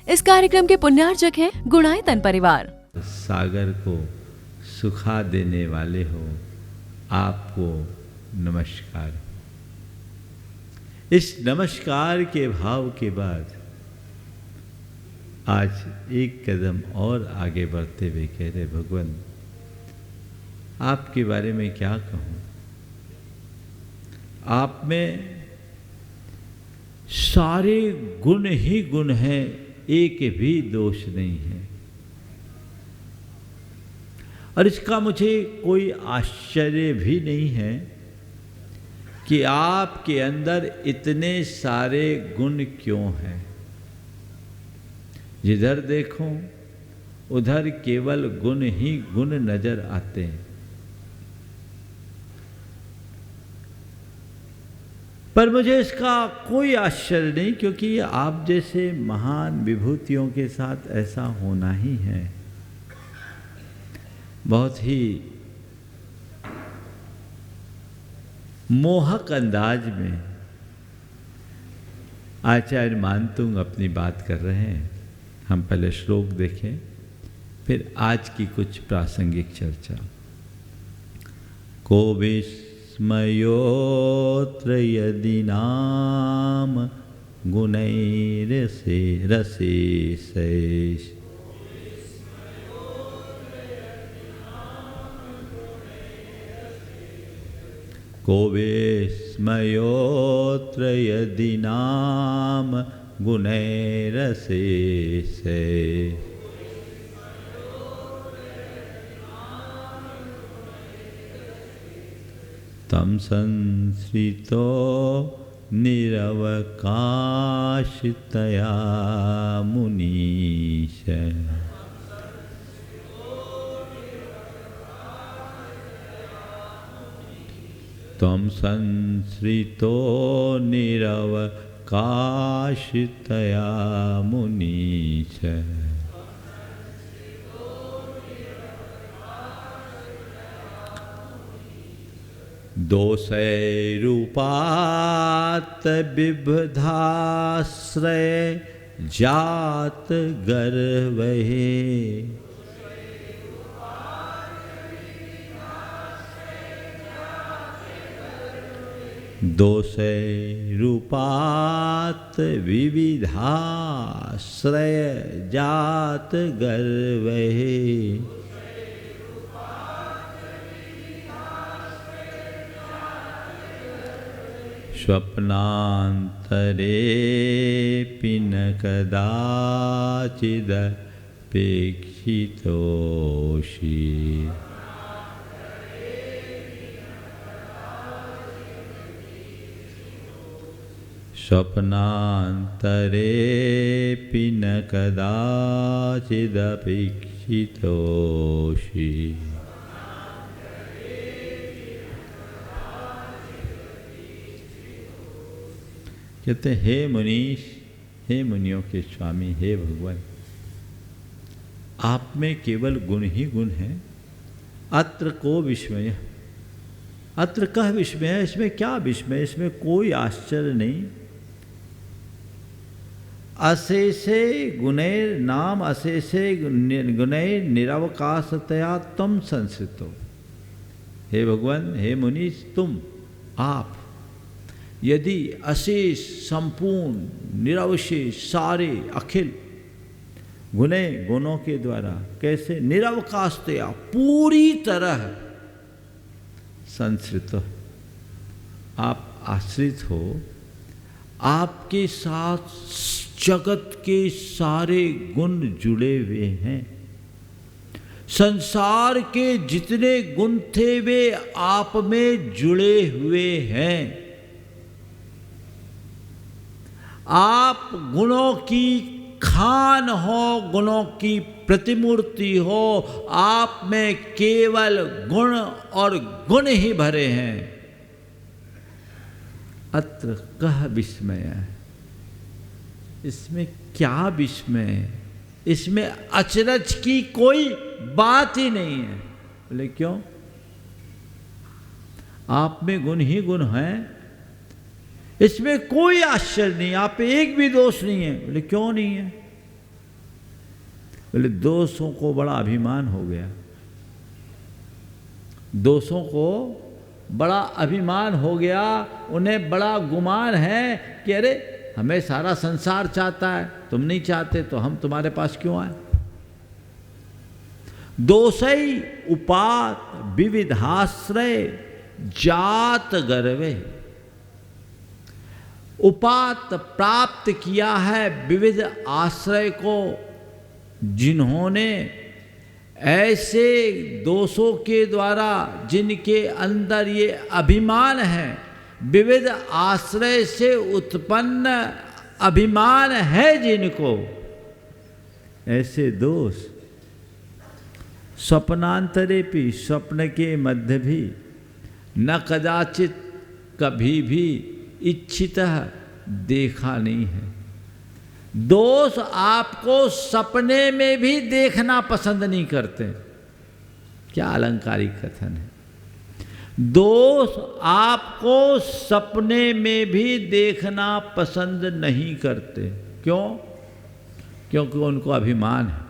इस कार्यक्रम के पुण्यार्चक हैं गुणायतन परिवार। सागर को सुखा देने वाले हो, आपको नमस्कार। इस नमस्कार के भाव के बाद आज एक कदम और आगे बढ़ते हुए कह रहे, भगवान आपके बारे में क्या कहूँ, आप में सारे गुण ही गुण हैं, एक भी दोष नहीं है। और इसका मुझे कोई आश्चर्य भी नहीं है कि आपके अंदर इतने सारे गुण क्यों हैं। जिधर देखो उधर केवल गुण ही गुण नजर आते हैं। पर मुझे इसका कोई आश्चर्य नहीं, क्योंकि आप जैसे महान विभूतियों के साथ ऐसा होना ही है। बहुत ही मोहक अंदाज में आचार्य मानतुंग अपनी बात कर रहे हैं। हम पहले श्लोक देखें, फिर आज की कुछ प्रासंगिक चर्चा। को विस्मयोत्र यदि नाम गुणैरसे रसेशैष, को विस्मयोत्र यदि नाम गुणैरसेशैष, तम संश्रितो निरवकाशतया मुनीश, तम संश्रितो निरवकाशतया मुनीश, दोषैरूपात् बिबधाश्रय जात गर्वहे, दोषैरूपात् विविधाश्रय जात गर्वहे, स्वप्नान्तरेऽपि न कदाचिदपेक्षितोऽसि, स्वप्नान्तरेऽपि न कदाचिदपेक्षितोऽसि। कहते हे मुनीश, हे मुनियों के स्वामी, हे भगवान, आप में केवल गुण ही गुण हैं। अत्र को विस्मय, अत्र कह विस्मय, इसमें क्या विस्मय, इसमें कोई आश्चर्य नहीं। अशेषे गुणैर नाम अशेषे गुणैर निरवकाशतया तम संश्रितो। हे भगवान, हे मुनीश, तुम आप यदि अशेष संपूर्ण निरवशेष सारे अखिल गुणों के द्वारा कैसे निरवकाशतया पूरी तरह संश्रित आप आश्रित हो, आपके साथ जगत के सारे गुण जुड़े हुए हैं। संसार के जितने गुण थे वे आप में जुड़े हुए हैं। आप गुणों की खान हो, गुणों की प्रतिमूर्ति हो, आप में केवल गुण और गुण ही भरे हैं। अत्र कह विस्मय, इसमें क्या विस्मय, इसमें अचरज की कोई बात ही नहीं है। बोले क्यों? आप में गुण ही गुण हैं, इसमें कोई आश्चर्य नहीं, आप पे एक भी दोष नहीं है। बोले क्यों नहीं है? बोले दोषों को बड़ा अभिमान हो गया, दोषों को बड़ा अभिमान हो गया, उन्हें बड़ा गुमान है कि अरे हमें सारा संसार चाहता है, तुम नहीं चाहते तो हम तुम्हारे पास क्यों आए। दोषई उपात विविधाश्रय जात गर्वे, उपात प्राप्त किया है विविध आश्रय को जिन्होंने, ऐसे दोषों के द्वारा जिनके अंदर ये अभिमान है, विविध आश्रय से उत्पन्न अभिमान है जिनको, ऐसे दोष स्वप्नांतरे भी, स्वप्न के मध्य भी, न कदाचित कभी भी इच्छितः देखा नहीं है। दोष आपको सपने में भी देखना पसंद नहीं करते। क्या अलंकारिक कथन है। दोष आपको सपने में भी देखना पसंद नहीं करते। क्यों? क्योंकि उनको अभिमान है।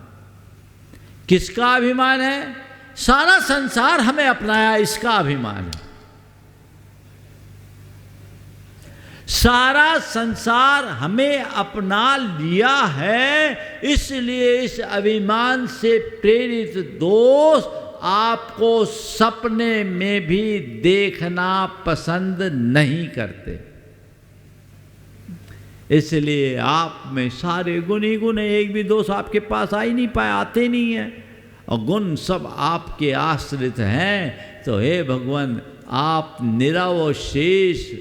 किसका अभिमान है? सारा संसार हमें अपनाया, इसका अभिमान है। सारा संसार हमें अपना लिया है, इसलिए इस अभिमान से प्रेरित दोष आपको सपने में भी देखना पसंद नहीं करते। इसलिए आप में सारे गुण ही गुण है, एक भी दोष आपके पास आ ही नहीं पाए, आते नहीं है, और गुण सब आपके आश्रित हैं। तो हे भगवान, आप निरवशेष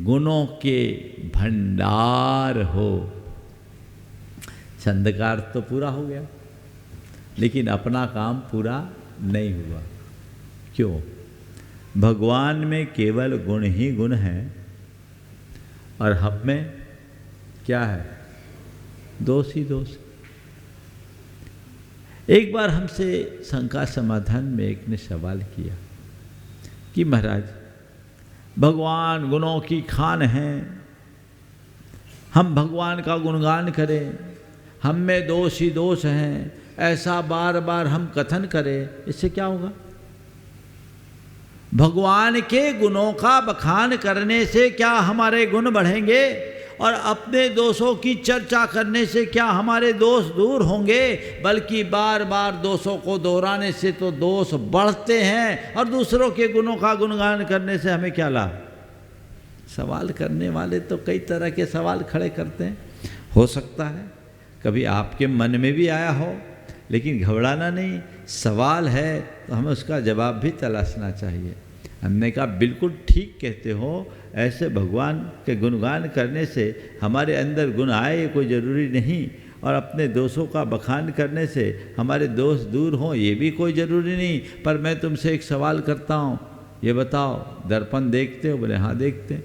गुणों के भंडार हो। छंदकार तो पूरा हो गया, लेकिन अपना काम पूरा नहीं हुआ। क्यों? भगवान में केवल गुण ही गुण हैं और हम में क्या है? दोष ही दोष। एक बार हमसे शंका समाधान में एक ने सवाल किया कि महाराज, भगवान गुणों की खान हैं, हम भगवान का गुणगान करें, हम में दोष ही दोष हैं, ऐसा बार बार हम कथन करें, इससे क्या होगा? भगवान के गुणों का बखान करने से क्या हमारे गुण बढ़ेंगे? और अपने दोषों की चर्चा करने से क्या हमारे दोष दूर होंगे? बल्कि बार बार दोषों को दोहराने से तो दोष बढ़ते हैं, और दूसरों के गुणों का गुणगान करने से हमें क्या लाभ? सवाल करने वाले तो कई तरह के सवाल खड़े करते हैं। हो सकता है कभी आपके मन में भी आया हो, लेकिन घबराना नहीं, सवाल है तो हमें उसका जवाब भी तलाशना चाहिए। हमने कहा बिल्कुल ठीक कहते हो, ऐसे भगवान के गुणगान करने से हमारे अंदर गुण आए ये कोई ज़रूरी नहीं, और अपने दोषों का बखान करने से हमारे दोष दूर हों ये भी कोई ज़रूरी नहीं। पर मैं तुमसे एक सवाल करता हूँ, ये बताओ, दर्पण देखते हो? बोले हाँ देखते हैं।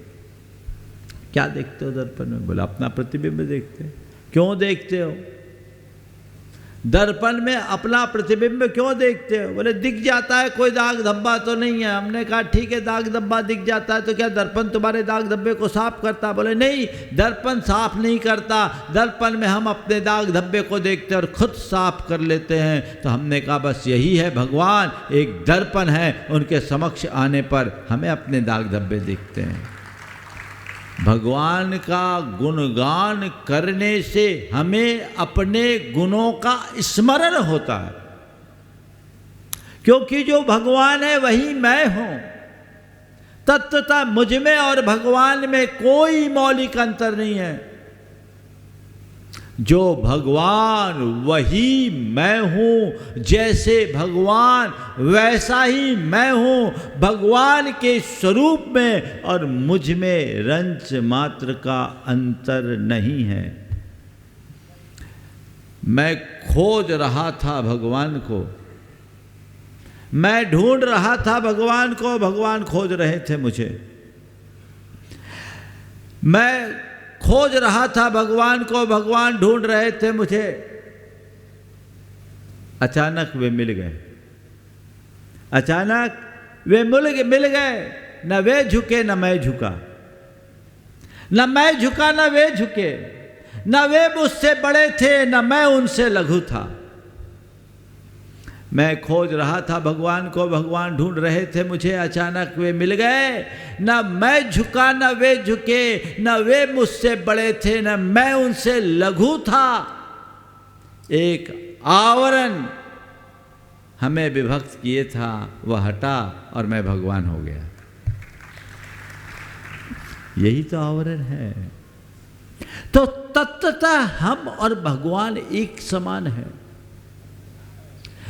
क्या देखते हो दर्पण में? बोले अपना प्रतिबिंब देखते हैं। क्यों देखते हो? दर्पण में अपना प्रतिबिंब क्यों देखते हो? बोले दिख जाता है, कोई दाग धब्बा तो नहीं है। हमने कहा ठीक है, दाग धब्बा दिख जाता है तो क्या दर्पण तुम्हारे दाग धब्बे को साफ करता? बोले नहीं, दर्पण साफ नहीं करता, दर्पण में हम अपने दाग धब्बे को देखते हैं और खुद साफ कर लेते हैं। तो हमने कहा बस यही है भगवान, एक दर्पण है, उनके समक्ष आने पर हमें अपने दाग धब्बे दिखते हैं। भगवान का गुणगान करने से हमें अपने गुणों का स्मरण होता है, क्योंकि जो भगवान है वही मैं हूं। तत्वतः मुझ में और भगवान में कोई मौलिक अंतर नहीं है। जो भगवान वही मैं हूं, जैसे भगवान वैसा ही मैं हूं। भगवान के स्वरूप में और मुझ में रंच मात्र का अंतर नहीं है। मैं खोज रहा था भगवान को, मैं ढूंढ रहा था भगवान को, भगवान खोज रहे थे मुझे। मैं खोज रहा था भगवान को, भगवान ढूंढ रहे थे मुझे। अचानक वे मिल गए, अचानक वे मिल गए। न वे झुके न मैं झुका, न मैं झुका न वे झुके, न वे मुझसे बड़े थे न मैं उनसे लघु था। मैं खोज रहा था भगवान को, भगवान ढूंढ रहे थे मुझे, अचानक वे मिल गए। न मैं झुका न वे झुके, न वे मुझसे बड़े थे न मैं उनसे लघु था। एक आवरण हमें विभक्त किए था, वह हटा और मैं भगवान हो गया। यही तो आवरण है। तो तत्वतः हम और भगवान एक समान है।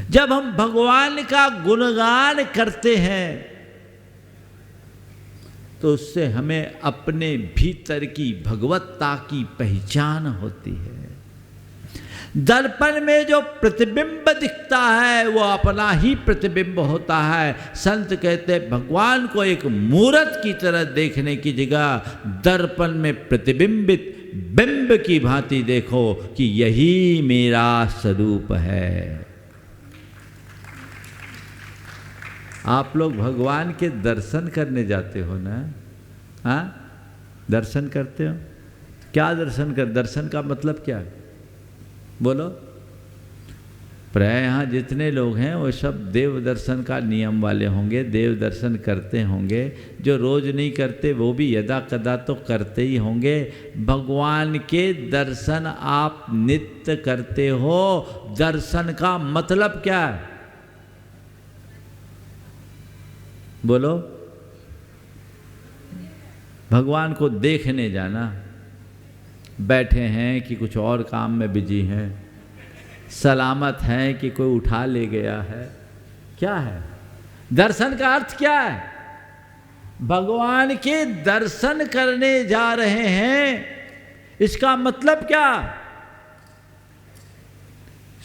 जब हम भगवान का गुणगान करते हैं तो उससे हमें अपने भीतर की भगवत्ता की पहचान होती है। दर्पण में जो प्रतिबिंब दिखता है वो अपना ही प्रतिबिंब होता है। संत कहते हैं भगवान को एक मूरत की तरह देखने की जगह दर्पण में प्रतिबिंबित बिंब की भांति देखो कि यही मेरा स्वरूप है। आप लोग भगवान के दर्शन करने जाते हो ना? हाँ, दर्शन करते हो? क्या दर्शन कर, दर्शन का मतलब क्या है बोलो? प्राय यहाँ जितने लोग हैं वो सब देव दर्शन का नियम वाले होंगे, देव दर्शन करते होंगे। जो रोज नहीं करते वो भी यदा कदा तो करते ही होंगे। भगवान के दर्शन आप नित्य करते हो। दर्शन का मतलब क्या है बोलो? भगवान को देखने जाना। बैठे हैं कि कुछ और काम में बिजी हैं, सलामत हैं कि कोई उठा ले गया है, क्या है दर्शन का अर्थ? क्या है? भगवान के दर्शन करने जा रहे हैं, इसका मतलब क्या?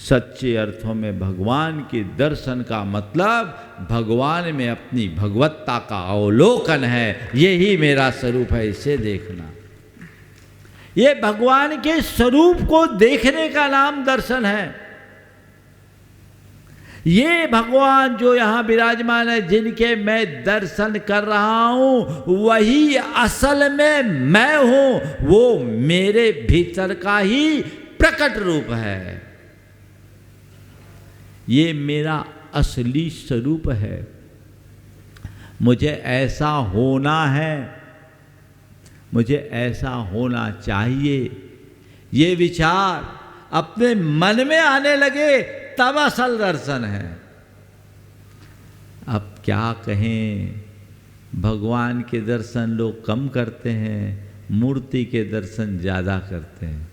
सच्चे अर्थों में भगवान के दर्शन का मतलब भगवान में अपनी भगवत्ता का अवलोकन है। यही मेरा स्वरूप है, इसे देखना। ये भगवान के स्वरूप को देखने का नाम दर्शन है। ये भगवान जो यहां विराजमान है, जिनके मैं दर्शन कर रहा हूं, वही असल में मैं हूं। वो मेरे भीतर का ही प्रकट रूप है। ये मेरा असली स्वरूप है। मुझे ऐसा होना है, मुझे ऐसा होना चाहिए। ये विचार अपने मन में आने लगे तब असल दर्शन है। अब क्या कहें, भगवान के दर्शन लोग कम करते हैं, मूर्ति के दर्शन ज़्यादा करते हैं।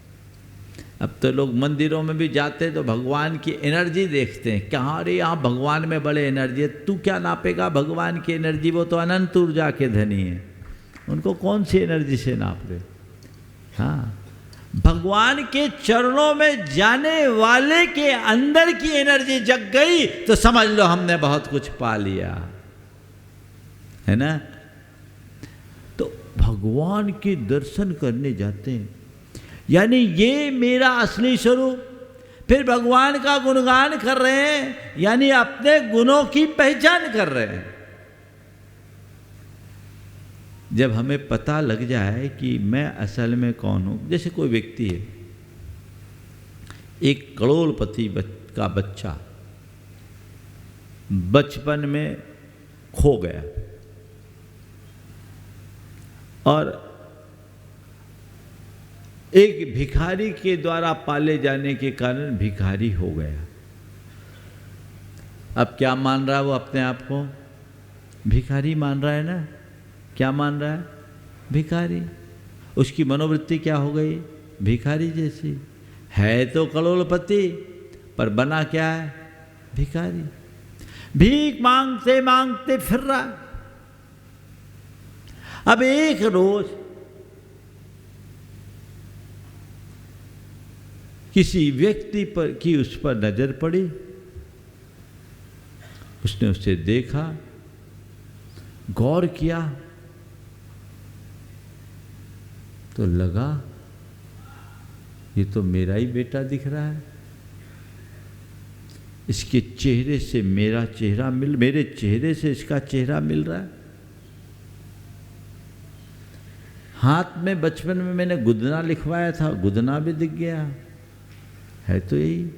अब तो लोग मंदिरों में भी जाते हैं तो भगवान की एनर्जी देखते हैं। कहाँ रे, यहाँ भगवान में बड़े एनर्जी है। तू क्या नापेगा भगवान की एनर्जी? वो तो अनंत ऊर्जा के धनी है, उनको कौन सी एनर्जी से नाप रहे? हाँ, भगवान के चरणों में जाने वाले के अंदर की एनर्जी जग गई तो समझ लो हमने बहुत कुछ पा लिया, है ना? तो भगवान के दर्शन करने जाते हैं, यानी ये मेरा असली स्वरूप। फिर भगवान का गुणगान कर रहे हैं, यानी अपने गुणों की पहचान कर रहे हैं। जब हमें पता लग जाए कि मैं असल में कौन हूं, जैसे कोई व्यक्ति है, एक करोड़पति का बच्चा बचपन में खो गया और एक भिखारी के द्वारा पाले जाने के कारण भिखारी हो गया। अब क्या मान रहा है वो अपने आप को? भिखारी मान रहा है ना? क्या मान रहा है? भिखारी। उसकी मनोवृत्ति क्या हो गई? भिखारी जैसी। है तो करोड़पति पर बना क्या है? भिखारी। भीख मांगते मांगते फिर रहा। अब एक रोज किसी व्यक्ति पर की उस पर नजर पड़ी, उसने उसे देखा, गौर किया तो लगा ये तो मेरा ही बेटा दिख रहा है। इसके चेहरे से मेरा चेहरा मेरे चेहरे से इसका चेहरा मिल रहा है। हाथ में बचपन में मैंने गुदना लिखवाया था, गुदना भी दिख गया, है तो यही।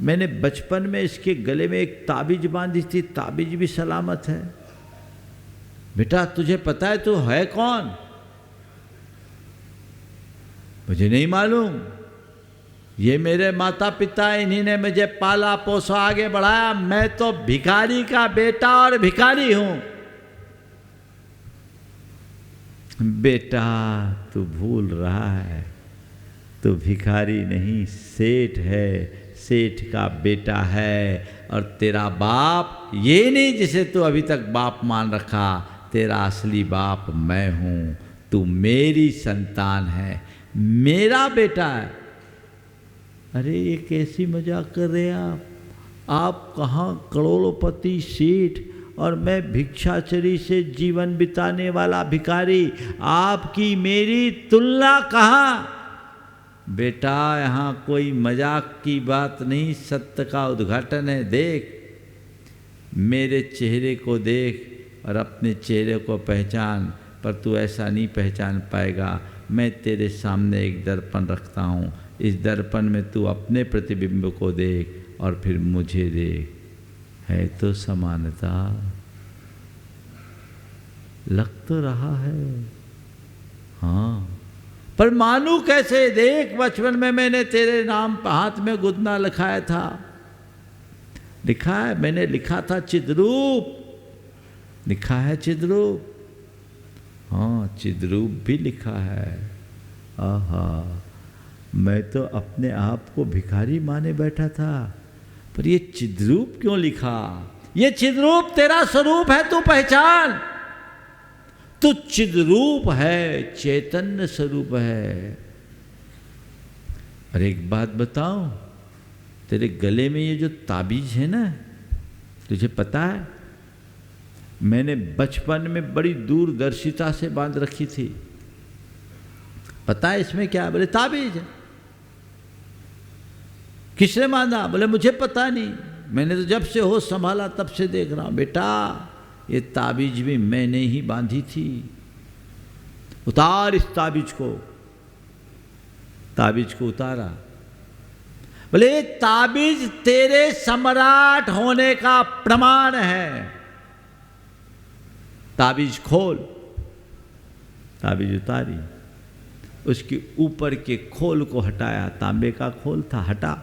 मैंने बचपन में इसके गले में एक ताबीज बांधी थी, ताबीज भी सलामत है। बेटा तुझे पता है तू है कौन? मुझे नहीं मालूम, ये मेरे माता पिता, इन्हीं ने मुझे पाला पोसा आगे बढ़ाया, मैं तो भिखारी का बेटा और भिखारी हूं। बेटा तू भूल रहा है, तू भिखारी नहीं सेठ है, सेठ का बेटा है। और तेरा बाप ये नहीं जिसे तू अभी तक बाप मान रखा, तेरा असली बाप मैं हूं, तू मेरी संतान है, मेरा बेटा है। अरे ये कैसी मजाक कर रहे हैं आप कहाँ करोड़पति सेठ और मैं भिक्षाचरी से जीवन बिताने वाला भिखारी, आपकी मेरी तुलना कहाँ? बेटा यहाँ कोई मजाक की बात नहीं, सत्य का उद्घाटन है। देख मेरे चेहरे को देख और अपने चेहरे को पहचान, पर तू ऐसा नहीं पहचान पाएगा। मैं तेरे सामने एक दर्पण रखता हूँ, इस दर्पण में तू अपने प्रतिबिंब को देख और फिर मुझे देख। है तो समानता, लग तो रहा है हाँ, पर मानू कैसे? देख बचपन में मैंने तेरे नाम हाथ में गुदना लिखाया था, लिखा है, मैंने लिखा था चिद्रूप, लिखा है चिद्रूप, हाँ चिद्रूप भी लिखा है। आहा, मैं तो अपने आप को भिखारी माने बैठा था, पर ये चिद्रूप क्यों लिखा? ये चिद्रूप तेरा स्वरूप है, तू पहचान। तू चिद्रूप है, चैतन्य स्वरूप है। और एक बात बताऊं, तेरे गले में ये जो ताबीज है ना, तुझे पता है मैंने बचपन में बड़ी दूरदर्शिता से बांध रखी थी। पता है इसमें क्या है? बोले ताबीज है। किसने बांधा? बोले मुझे पता नहीं, मैंने तो जब से होश संभाला तब से देख रहा हूं। बेटा ये ताबीज भी मैंने ही बांधी थी। उतार इस ताबीज को। ताबीज को उतारा। बोले ताबीज तेरे सम्राट होने का प्रमाण है। ताबीज खोल। ताबीज उतारी, उसके ऊपर के खोल को हटाया। तांबे का खोल था, हटा।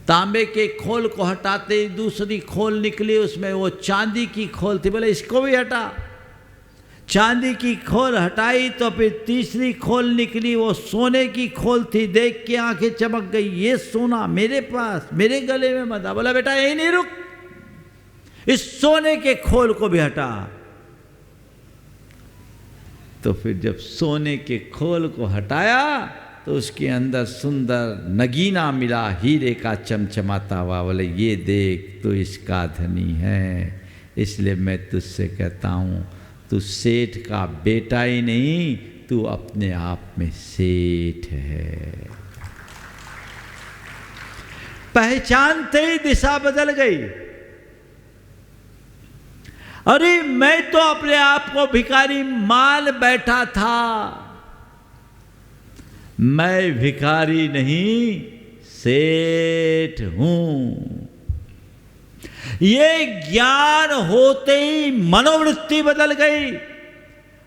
तांबे के खोल को हटाते ही दूसरी खोल निकली, उसमें वो चांदी की खोल थी। बोले इसको भी हटा। चांदी की खोल हटाई तो फिर तीसरी खोल निकली, वो सोने की खोल थी। देख के आंखें चमक गई, ये सोना मेरे पास, मेरे गले में मत आ। बोला बेटा यही नहीं रुक, इस सोने के खोल को भी हटा। तो फिर जब सोने के खोल को हटाया तो उसके अंदर सुंदर नगीना मिला, हीरे का चमचमाता हुआ। बोले ये देख, तू इसका धनी है। इसलिए मैं तुझसे कहता हूँ, तू सेठ का बेटा ही नहीं, तू अपने आप में सेठ है। पहचानते ही दिशा बदल गई। अरे मैं तो अपने आप को भिखारी मान बैठा था। मैं भिखारी नहीं, सेठ हूं। ये ज्ञान होते ही मनोवृत्ति बदल गई।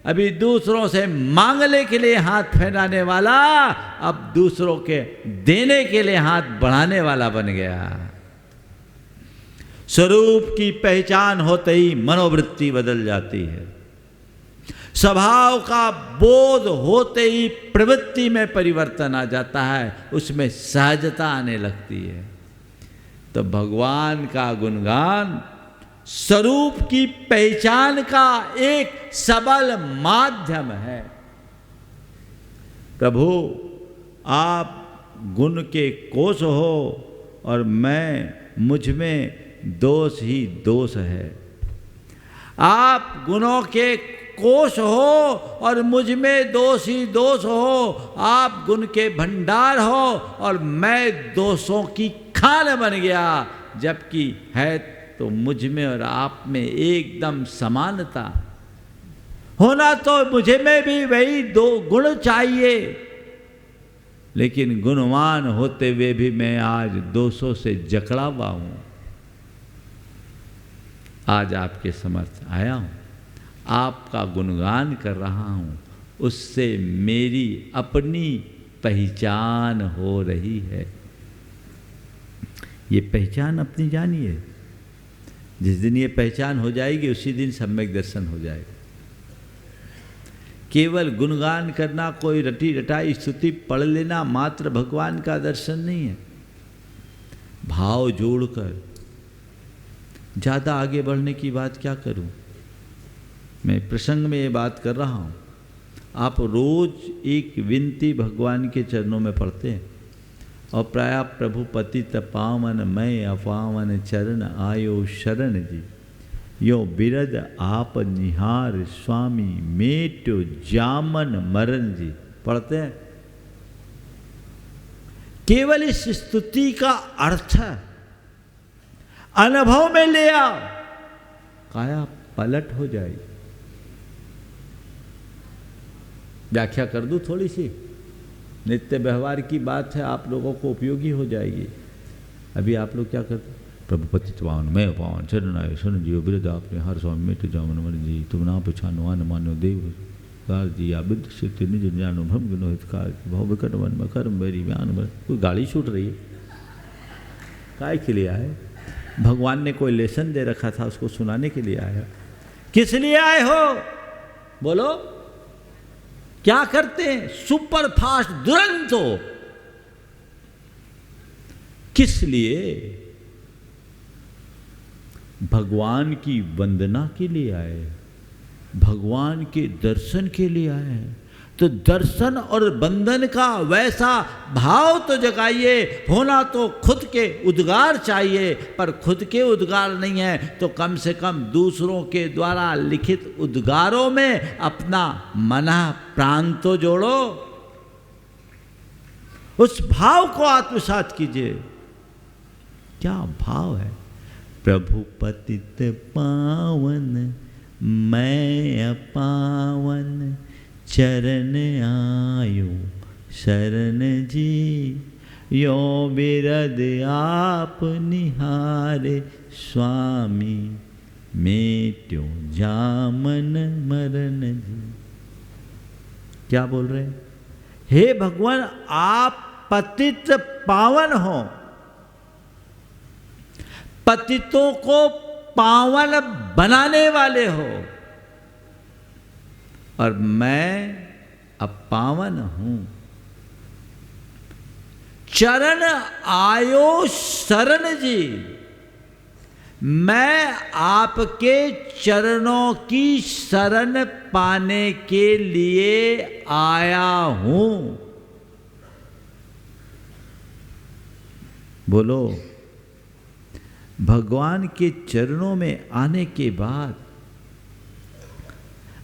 अभी दूसरों से मांगने के लिए हाथ फैलाने वाला अब दूसरों के देने के लिए हाथ बढ़ाने वाला बन गया। स्वरूप की पहचान होते ही मनोवृत्ति बदल जाती है। स्वभाव का बोध होते ही प्रवृत्ति में परिवर्तन आ जाता है, उसमें सहजता आने लगती है। तो भगवान का गुणगान स्वरूप की पहचान का एक सबल माध्यम है। प्रभु आप गुण के कोश हो और मुझ में दोष ही दोष है। आप गुणों के कोश हो और मुझ में दोष ही दोष हो। आप गुण के भंडार हो और मैं दोषों की खान बन गया। जबकि है तो मुझ में और आप में एकदम समानता। होना तो मुझे में भी वही दो गुण चाहिए। लेकिन गुणवान होते हुए भी मैं आज दोषों से जकड़ा हुआ हूँ। आज आपके समर्थ आया हूँ, आपका गुणगान कर रहा हूँ, उससे मेरी अपनी पहचान हो रही है। ये पहचान अपनी जानिए, जिस दिन ये पहचान हो जाएगी उसी दिन सम्यक दर्शन हो जाएगा। केवल गुणगान करना, कोई रटी रटाई स्तुति पढ़ लेना मात्र भगवान का दर्शन नहीं है। भाव जोड़कर ज़्यादा आगे बढ़ने की बात क्या करूं, मैं प्रसंग में ये बात कर रहा हूं। आप रोज एक विनती भगवान के चरणों में पढ़ते हैं और प्राय प्रभु पतित पावन मैं अपावन चरण आयो शरण जी, यो बिरद आप निहार स्वामी मेटो जामन मरण जी पढ़ते हैं। केवल इस स्तुति का अर्थ अनुभव में ले आओ, काया पलट हो जाएगी। व्याख्या कर दूं थोड़ी सी, नित्य व्यवहार की बात है, आप लोगों को उपयोगी हो जाएगी। अभी आप लोग क्या करते, प्रभु पतित पावन मैं पावन चरण आयो शरण जी, बिरद आपने हर स्वामी मेट जामन मरण जी, तुम ना पछानो आन मानो देव कार जी, आबिद सिद्धि निज जानो भ्रम गुनो हितकार, भाव विकट वन में कर्म बेरी व्यान बर। कोई गाड़ी छूट रही है, काय के लिए आए? भगवान ने कोई लेसन दे रखा था, उसको सुनाने के लिए आया। किस लिए आए हो बोलो? क्या करते हैं? सुपर फास्ट दुरंत हो। किस लिए? भगवान की वंदना के लिए आए, भगवान के दर्शन के लिए आए हैं। तो दर्शन और वंदन का वैसा भाव तो जगाइए। होना तो खुद के उद्गार चाहिए, पर खुद के उद्गार नहीं है तो कम से कम दूसरों के द्वारा लिखित उद्गारों में अपना मना प्राण तो जोड़ो, उस भाव को आत्मसात कीजिए। क्या भाव है? प्रभु पतित पावन मैं अपावन चरण आयो शरण जी, यो बिरद आप निहारे स्वामी मेट्यो जामन मरण जी। क्या बोल रहे हैं? हे भगवान, आप पतित पावन हो, पतितों को पावन बनाने वाले हो, और मैं अपावन हूं। चरण आयो शरण जी, मैं आपके चरणों की शरण पाने के लिए आया हूं। बोलो, भगवान के चरणों में आने के बाद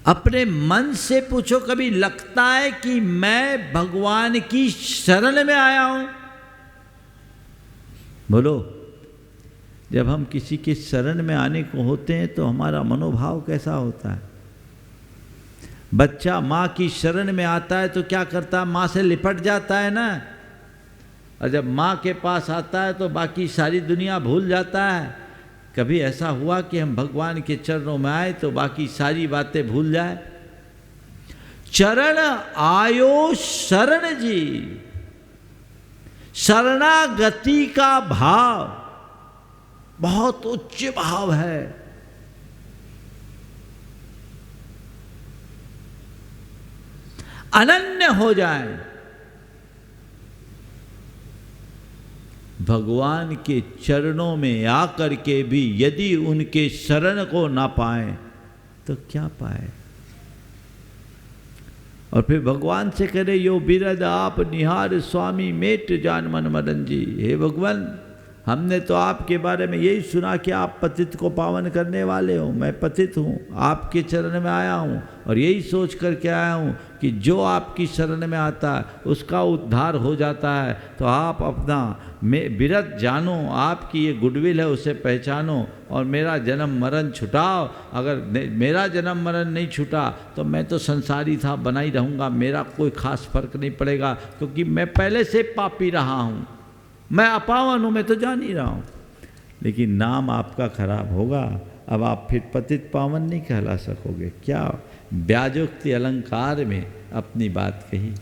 अपने मन से पूछो, कभी लगता है कि मैं भगवान की शरण में आया हूं? बोलो, जब हम किसी के शरण में आने को होते हैं तो हमारा मनोभाव कैसा होता है? बच्चा माँ की शरण में आता है तो क्या करता है? माँ से लिपट जाता है ना। और जब माँ के पास आता है तो बाकी सारी दुनिया भूल जाता है। कभी ऐसा हुआ कि हम भगवान के चरणों में आए तो बाकी सारी बातें भूल जाए? चरण आयो शरण जी, शरणागति का भाव बहुत उच्च भाव है। अनन्य हो जाए, भगवान के चरणों में आकर के भी यदि उनके शरण को ना पाए तो क्या पाए? और फिर भगवान से करे, यो बिरद आप निहार स्वामी मेट जान मन मदन जी। हे भगवान, हमने तो आपके बारे में यही सुना कि आप पतित को पावन करने वाले हो। मैं पतित हूँ, आपके चरण में आया हूँ और यही सोच कर के आया हूँ कि जो आपकी शरण में आता है उसका उद्धार हो जाता है। तो आप अपना विरत जानो, आपकी ये गुडविल है उसे पहचानो और मेरा जन्म मरण छुटाओ। अगर मेरा जन्म मरण नहीं छूटा तो मैं तो संसारी था, बना ही रहूँगा, मेरा कोई खास फर्क नहीं पड़ेगा, क्योंकि मैं पहले से पापी रहा हूँ, मैं अपावन हूँ, मैं तो जान ही रहा हूँ। लेकिन नाम आपका खराब होगा, अब आप फिर पतित पावन नहीं कहला सकोगे। क्या व्याजोक्ति अलंकार में अपनी बात कही।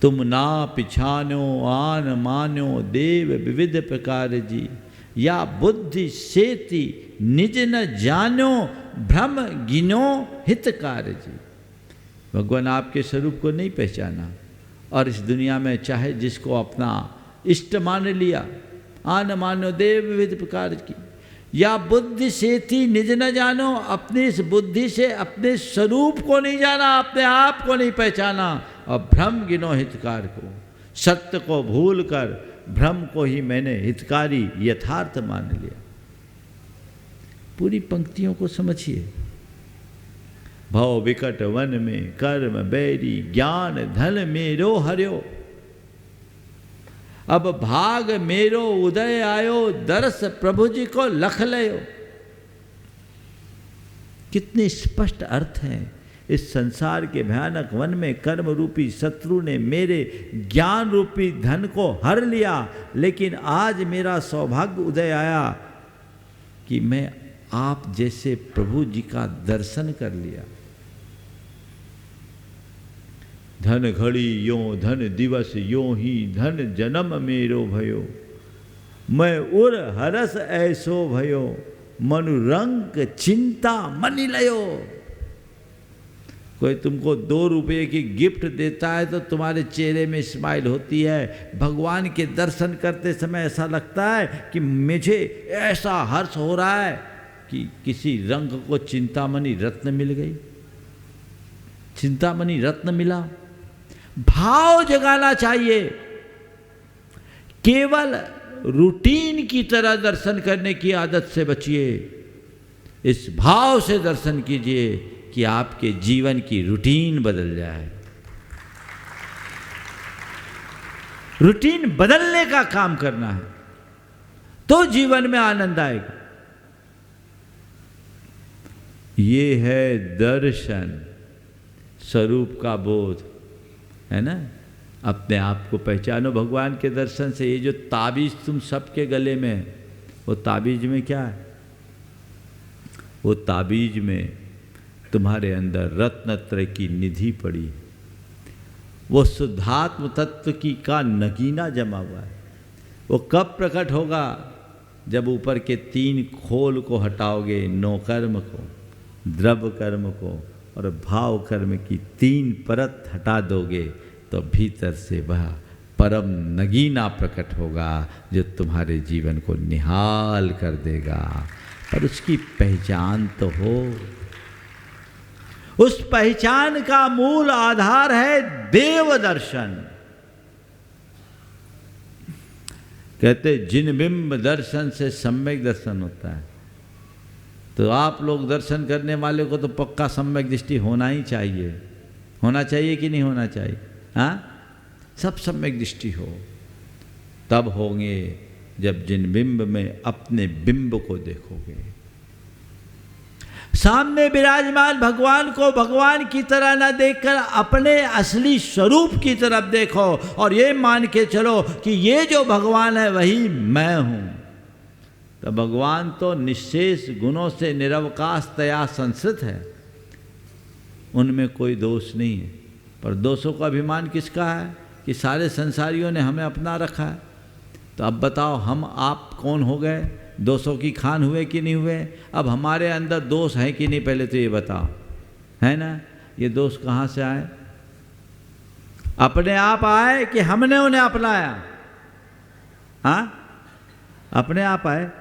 तुम ना पिछानो आन मान्यो देव विविध प्रकार जी, या बुद्धि सेति निज न जानो भ्रम गिनो हितकार जी। भगवान आपके स्वरूप को नहीं पहचाना और इस दुनिया में चाहे जिसको अपना इष्ट मान लिया, आन मानो देव विविध प्रकार की, या बुद्धि से थी निज न जानो, अपनी इस बुद्धि से अपने स्वरूप को नहीं जाना, अपने आप को नहीं पहचाना, और भ्रम गिनो हितकार को, सत्य को भूल कर भ्रम को ही मैंने हितकारी यथार्थ मान लिया। पूरी पंक्तियों को समझिए। भव विकट वन में कर्म बैरी, ज्ञान धन मेरो हर्यो, अब भाग मेरो उदय आयो, दरस प्रभु जी को लख लयो। कितने स्पष्ट अर्थ हैं। इस संसार के भयानक वन में कर्म रूपी शत्रु ने मेरे ज्ञान रूपी धन को हर लिया, लेकिन आज मेरा सौभाग्य उदय आया कि मैं आप जैसे प्रभु जी का दर्शन कर लिया। धन घड़ी यो धन दिवस यो ही, धन जन्म मेरो भयो, मैं उर हरस ऐसो भयो, मनु रंग चिंता मनि लयो। कोई तुमको 2 रुपये की गिफ्ट देता है तो तुम्हारे चेहरे में स्माइल होती है। भगवान के दर्शन करते समय ऐसा लगता है कि मुझे ऐसा हर्ष हो रहा है कि किसी रंग को चिंतामणि रत्न मिल गई, चिंतामणि रत्न मिला। भाव जगाना चाहिए। केवल रूटीन की तरह दर्शन करने की आदत से बचिए। इस भाव से दर्शन कीजिए कि आपके जीवन की रूटीन बदल जाए। रूटीन बदलने का काम करना है तो जीवन में आनंद आएगा। ये है दर्शन, स्वरूप का बोध, है ना। अपने आप को पहचानो भगवान के दर्शन से। ये जो ताबीज तुम सबके गले में है, वो ताबीज में क्या है? वो ताबीज में तुम्हारे अंदर रत्नत्रय की निधि पड़ी है। वो शुद्धात्म तत्व की का नगीना जमा हुआ है। वो कब प्रकट होगा? जब ऊपर के 3 खोल को हटाओगे, नो कर्म को, द्रव्य कर्म को और भाव कर्म की 3 परत हटा दोगे, तो भीतर से वह परम नगीना प्रकट होगा जो तुम्हारे जीवन को निहाल कर देगा। पर उसकी पहचान तो हो। उस पहचान का मूल आधार है देव दर्शन। कहते जिन बिंब दर्शन से सम्यक दर्शन होता है। तो आप लोग दर्शन करने वाले को तो पक्का सम्यक दृष्टि होना ही चाहिए। होना चाहिए कि नहीं होना चाहिए? हाँ, सब सम्यक दृष्टि हो। तब होंगे जब जिन बिंब में अपने बिंब को देखोगे। सामने विराजमान भगवान को भगवान की तरह न देखकर अपने असली स्वरूप की तरफ देखो और ये मान के चलो कि ये जो भगवान है वही मैं हूँ। तो भगवान तो निशेष गुणों से निरवकाशतया संस्कृत है, उनमें कोई दोष नहीं है। पर दोषों का अभिमान किसका है कि सारे संसारियों ने हमें अपना रखा है। तो अब बताओ हम आप कौन हो गए? दोषों की खान हुए कि नहीं हुए? अब हमारे अंदर दोष है कि नहीं, पहले तो ये बताओ, है ना। ये दोष कहाँ से आए? अपने आप आए कि हमने उन्हें अपनाया? हाँ, अपने आप आए।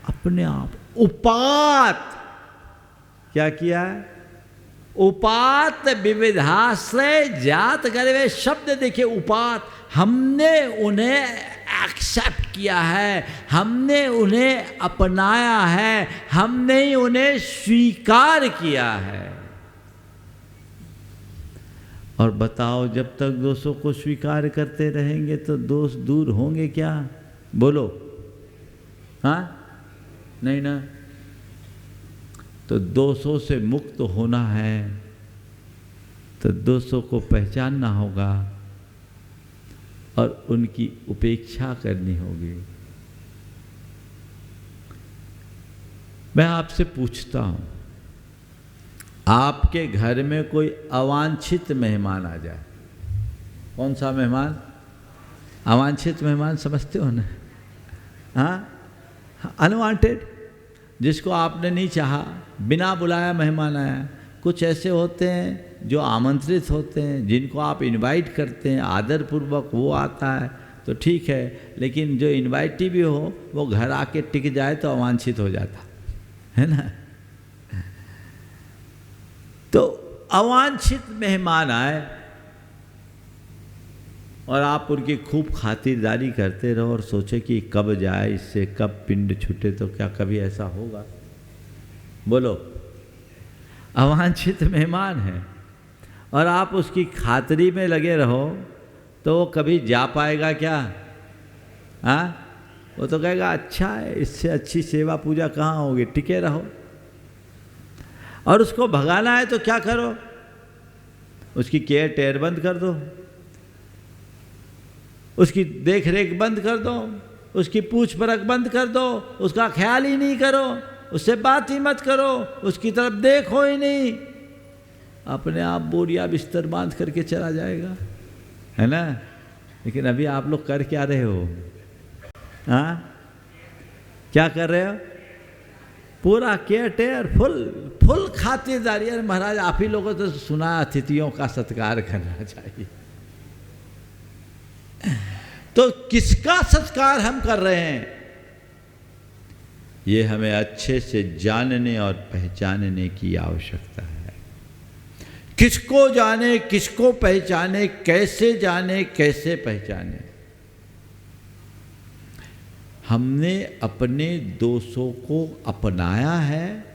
अपने आप उपात क्या किया है? उपात विविधाश्रय जात गर्वे। शब्द देखिए, उपात। हमने उन्हें एक्सेप्ट किया है, हमने उन्हें अपनाया है, हमने ही उन्हें स्वीकार किया है। और बताओ, जब तक दोषों को स्वीकार करते रहेंगे तो दोष दूर होंगे क्या? बोलो, हाँ? नहीं ना। तो दोषों से मुक्त होना है तो दोषों को पहचानना होगा और उनकी उपेक्षा करनी होगी। मैं आपसे पूछता हूं, आपके घर में कोई अवांछित मेहमान आ जाए, कौन सा मेहमान? अवांछित मेहमान समझते हो ना? हाँ, अनवांटेड, जिसको आपने नहीं चाहा, बिना बुलाया मेहमान आया। कुछ ऐसे होते हैं जो आमंत्रित होते हैं, जिनको आप इनवाइट करते हैं आदरपूर्वक, वो आता है तो ठीक है, लेकिन जो इनवाइटी भी हो वो घर आके टिक जाए तो अवांछित हो जाता है ना। तो अवांछित मेहमान आए और आप उनकी खूब खातिरदारी करते रहो और सोचे कि कब जाए, इससे कब पिंड छूटे, तो क्या कभी ऐसा होगा? बोलो, अवांछित मेहमान है और आप उसकी खातिरी में लगे रहो तो वो कभी जा पाएगा क्या? हाँ, वो तो कहेगा अच्छा है, इससे अच्छी सेवा पूजा कहाँ होगी, टिके रहो। और उसको भगाना है तो क्या करो? उसकी केयर टेयर बंद कर दो, उसकी देख रेख बंद कर दो, उसकी पूछ परख बंद कर दो, उसका ख्याल ही नहीं करो, उससे बात ही मत करो, उसकी तरफ देखो ही नहीं, अपने आप बोरिया बिस्तर बांध करके चला जाएगा, है ना। लेकिन अभी आप लोग कर क्या रहे हो? हाँ, क्या कर रहे हो? पूरा केयर टेयर, फुल खातिरदारी। अरे महाराज, आप ही लोगों तो सुना अतिथियों का सत्कार करना चाहिए। तो किसका सत्कार हम कर रहे हैं, ये हमें अच्छे से जानने और पहचानने की आवश्यकता है। किसको जाने, किसको पहचाने, कैसे जाने, कैसे पहचाने। हमने अपने दोषों को अपनाया है,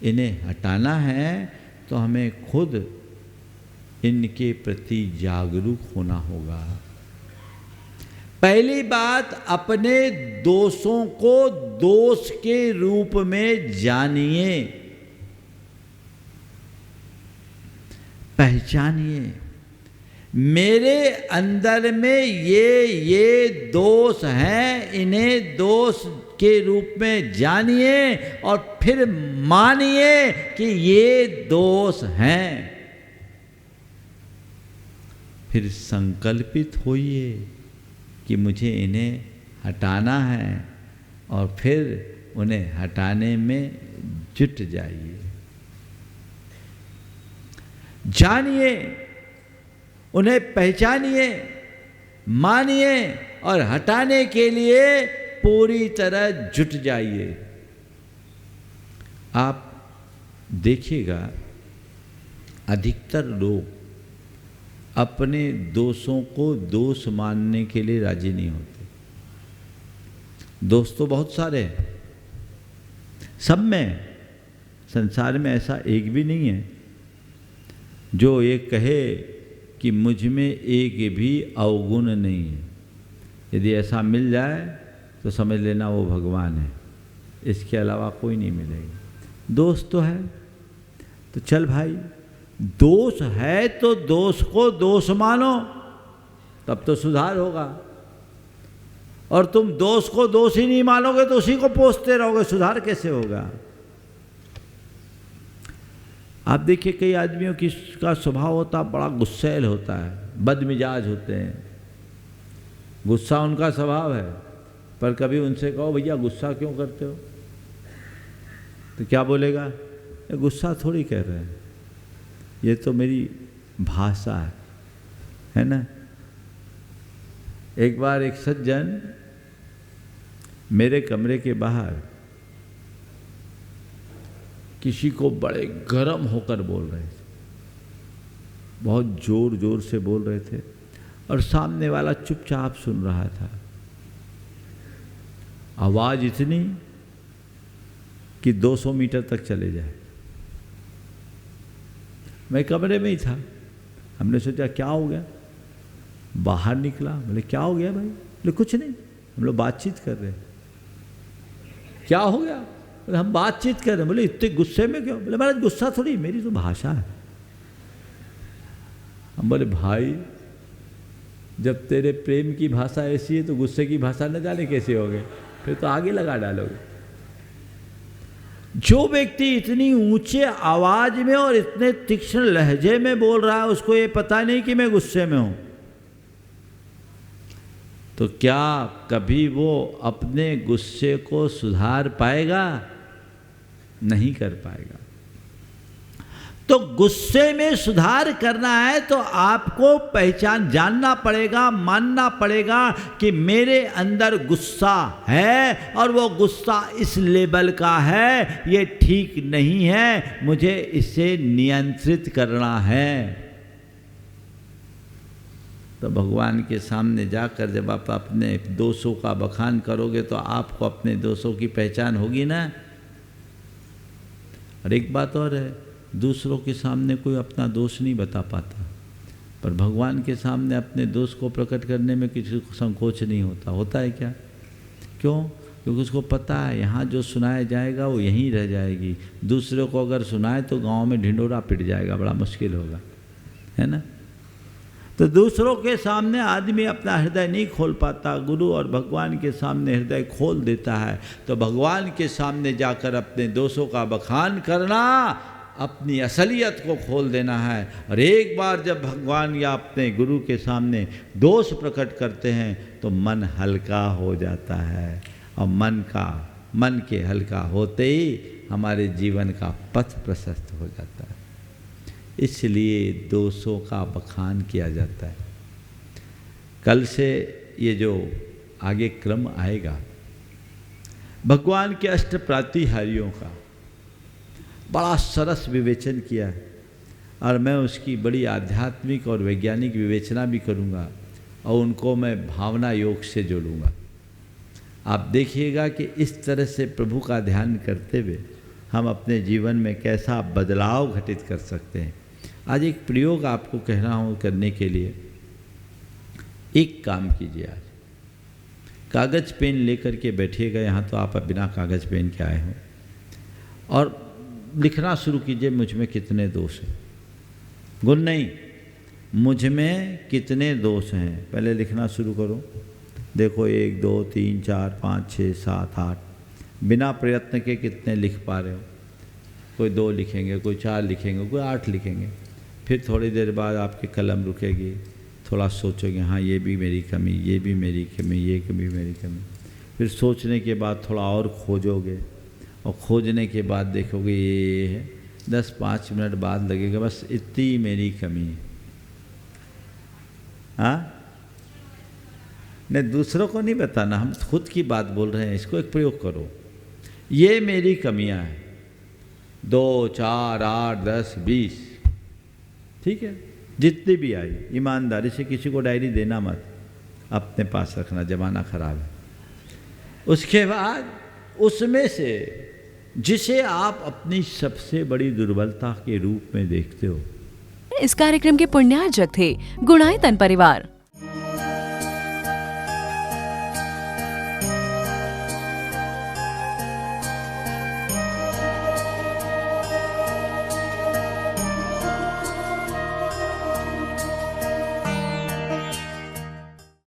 इन्हें हटाना है तो हमें खुद इनके प्रति जागरूक होना होगा। पहली बात, अपने दोषों को दोष के रूप में जानिए, पहचानिए। मेरे अंदर में ये दोष हैं, इन्हें दोष के रूप में जानिए और फिर मानिए कि ये दोष हैं। फिर संकल्पित होइए कि मुझे इन्हें हटाना है और फिर उन्हें हटाने में जुट जाइए। जानिए, उन्हें पहचानिए, मानिए और हटाने के लिए पूरी तरह जुट जाइए। आप देखिएगा, अधिकतर लोग अपने दोषों को दोष मानने के लिए राजी नहीं होते। दोष तो बहुत सारे हैं, सब में, संसार में ऐसा एक भी नहीं है जो ये कहे कि मुझ में एक भी अवगुण नहीं है। यदि ऐसा मिल जाए तो समझ लेना वो भगवान है, इसके अलावा कोई नहीं मिलेगा। दोष तो है तो चल भाई, दोष है तो दोष को दोष मानो, तब तो सुधार होगा। और तुम दोष को दोष ही नहीं मानोगे तो उसी को पोसते रहोगे, सुधार कैसे होगा? आप देखिए, कई आदमियों का स्वभाव होता बड़ा गुस्सैल होता है, बदमिजाज होते हैं, गुस्सा उनका स्वभाव है। पर कभी उनसे कहो भैया गुस्सा क्यों करते हो, तो क्या बोलेगा? ये गुस्सा थोड़ी कह रहे हैं, ये तो मेरी भाषा है ना। एक बार एक सज्जन मेरे कमरे के बाहर किसी को बड़े गर्म होकर बोल रहे थे, बहुत जोर जोर से बोल रहे थे और सामने वाला चुपचाप सुन रहा था। आवाज़ इतनी कि 200 मीटर तक चले जाए। मैं कमरे में ही था, हमने सोचा क्या हो गया, बाहर निकला, बोले क्या हो गया भाई, बोले कुछ नहीं, हम लोग बातचीत कर रहे हैं। क्या हो गया, बोले हम बातचीत कर रहे हैं। बोले इतने गुस्से में क्यों, बोले महाराज गुस्सा थोड़ी, मेरी तो भाषा है। हम बोले भाई जब तेरे प्रेम की भाषा ऐसी है तो गुस्से की भाषा न जाने कैसे होगे, फिर तो आगे लगा डालोगे। जो व्यक्ति इतनी ऊंचे आवाज में और इतने तीक्ष्ण लहजे में बोल रहा है, उसको ये पता नहीं कि मैं गुस्से में हूं, तो क्या कभी वो अपने गुस्से को सुधार पाएगा? नहीं कर पाएगा। तो गुस्से में सुधार करना है तो आपको पहचान जानना पड़ेगा, मानना पड़ेगा कि मेरे अंदर गुस्सा है और वो गुस्सा इस लेवल का है, ये ठीक नहीं है, मुझे इसे नियंत्रित करना है। तो भगवान के सामने जाकर जब आप अपने दोषों का बखान करोगे तो आपको अपने दोषों की पहचान होगी ना। और एक बात और है, दूसरों के सामने कोई अपना दोष नहीं बता पाता, पर भगवान के सामने अपने दोष को प्रकट करने में किसी को संकोच नहीं होता। होता है क्या? क्यों? क्योंकि उसको पता है यहाँ जो सुनाया जाएगा वो यहीं रह जाएगी, दूसरों को अगर सुनाए तो गांव में ढिंढोरा पिट जाएगा, बड़ा मुश्किल होगा, है ना। तो दूसरों के सामने आदमी अपना हृदय नहीं खोल पाता, गुरु और भगवान के सामने हृदय खोल देता है। तो भगवान के सामने जाकर अपने दोषों का बखान करना, अपनी असलियत को खोल देना है। और एक बार जब भगवान या अपने गुरु के सामने दोष प्रकट करते हैं तो मन हल्का हो जाता है, और मन के हल्का होते ही हमारे जीवन का पथ प्रशस्त हो जाता है। इसलिए दोषों का बखान किया जाता है। कल से ये जो आगे क्रम आएगा भगवान के अष्ट प्रातिहार्यों का बड़ा सरस विवेचन किया है, और मैं उसकी बड़ी आध्यात्मिक और वैज्ञानिक विवेचना भी करूँगा और उनको मैं भावना योग से जोड़ूँगा। आप देखिएगा कि इस तरह से प्रभु का ध्यान करते हुए हम अपने जीवन में कैसा बदलाव घटित कर सकते हैं। आज एक प्रयोग आपको कह रहा हूँ करने के लिए। एक काम कीजिए, आज कागज़ पेन लेकर के बैठिएगा, यहाँ तो आप बिना कागज़ पेन के आए हों, और लिखना शुरू कीजिए मुझ में कितने दोष हैं। गुण नहीं, मुझ में कितने दोष हैं, पहले लिखना शुरू करो। देखो 1 2 3 4 5 6 7 8, बिना प्रयत्न के कितने लिख पा रहे हो। कोई 2 लिखेंगे, कोई 4 लिखेंगे, कोई 8 लिखेंगे। फिर थोड़ी देर बाद आपकी कलम रुकेगी, थोड़ा सोचोगे हाँ ये भी मेरी कमी, ये भी मेरी कमी, ये भी मेरी कमी। फिर सोचने के बाद थोड़ा और खोजोगे, और खोजने के बाद देखोगे ये है। 10-5 मिनट बाद लगेगा बस इतनी मेरी कमी है। हाँ, नहीं दूसरों को नहीं बताना, हम खुद की बात बोल रहे हैं। इसको एक प्रयोग करो, ये मेरी कमियां हैं, 2 4 8 10 20, ठीक है, जितनी भी आई। ईमानदारी से किसी को डायरी देना मत, अपने पास रखना, जमाना खराब है। उसके बाद उसमें से जिसे आप अपनी सबसे बड़ी दुर्बलता के रूप में देखते हो। इस कार्यक्रम के पुण्यार्जक थे गुणायतन परिवार।